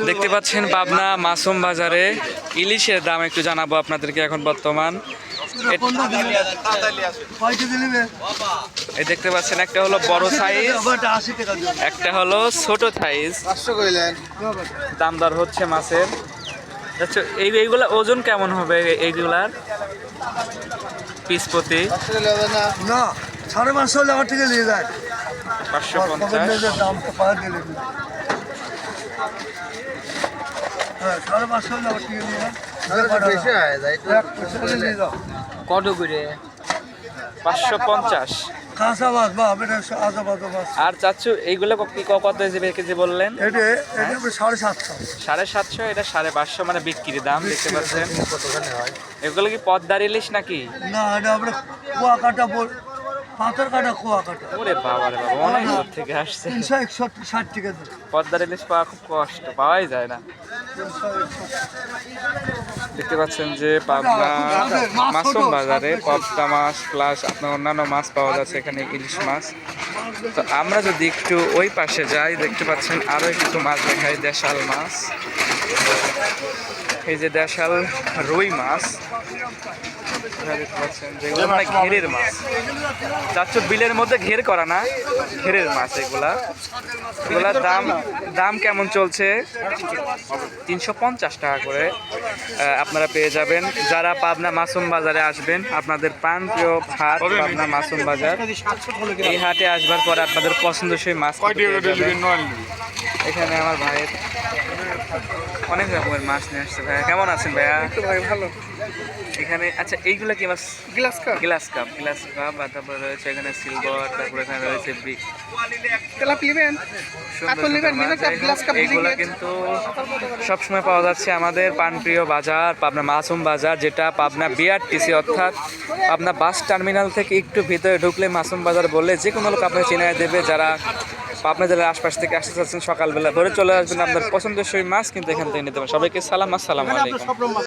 দেখতে পাচ্ছেন পাবনা মাসুম বাজারে ইলিশের দাম একটু জানাবো আপনাদেরকে এখন বর্তমান। এই দেখতে পাচ্ছেন একটা হলো বড় সাইজ, একটা হলো ছোট সাইজ। দাম দর হচ্ছে মাছের। আচ্ছা এইগুলা ওজন কেমন হবে এইগুলার পিস প্রতি? না 550 টাকা থেকে নিয়ে যায় 550। দাম তো পাওয়া গেলে হ্যাঁ 550 টাকা থেকে নিয়ে যায় কত করে? 550। কাঁচা মাছ বা এটা আজা বাজা মাছ। আর চাচ্ছু এইগুলো কত কেজি বললেন? এটা 750 750। এটা 550 মানে বিক্রি দাম। দেখতে পাচ্ছেন এগুলো কি পদ্মার ইলিশ নাকি? না এটা আমরা কুয়া কাটা পাথর কাটা কুয়া কাটা। ওরে বাবা রে বাবা, অনেক দূর থেকে আসছে। 361 টাকা। পদ্মার ইলিশ পাওয়া খুব কষ্ট, পাওয়াই যায় না। দেখতে পাচ্ছেন যে পাবনা মাসুম বাজারে পদ্মা মাছ প্লাস আপনার অন্যান্য মাছ পাওয়া যাচ্ছে, এখানে ইলিশ মাছ। তো আমরা যদি একটু ওই পাশে যাই, দেখতে পাচ্ছেন আরও কিছু মাছ দেখায়, দেশাল মাছ। এই যে দেশাল রুই মাছ দেখতে পাচ্ছেন, যেগুলো মানে ঘেরের মাছ। চাচ্ছ বিলের মধ্যে ঘের করা না, ঘেরের মাছ এগুলার দাম কেমন চলছে? 350 টাকা করে আপনারা পেয়ে যাবেন যারা পাবনা মাসুম বাজারে আসবেন। আপনাদের প্রাণপ্রিয় হাট পাবনা মাসুম বাজার। এই হাটে আসবার পরে আপনাদের পছন্দসই মাছ পেয়ে যাবেন। এখানে আমার ভাইয়ের অনেক রকমের মাছ নিয়ে আসছে। ভাইয়া কেমন আছেন ভাইয়া? ভাই ভালো। এখানে আচ্ছা এইগুলো কি মাছ? গ্লাস কাপ আর তারপরে রয়েছে এখানে সিলভার, তারপরে এখানে রয়েছে বিগ। এইগুলো কিন্তু সবসময় পাওয়া যাচ্ছে আমাদের প্রাণপ্রিয় বাজার পাবনা মাসুম বাজার, যেটা পাবনা বিআরটিসি অর্থাৎ পাবনা বাস টার্মিনাল থেকে একটু ভিতরে ঢুকলে মাসুম বাজার বললে যে কোনো লোক আপনাকে চিনিয়ে দেবে। যারা পাবনা জেলার আশপাশ থেকে আসতে চাচ্ছেন সকালবেলা ধরে চলে আসবেন, আপনার পছন্দের সেই মাছ কিন্তু এখান থেকে নিতে পারেন। সবাইকে সালাম, আসসালামু আলাইকুম।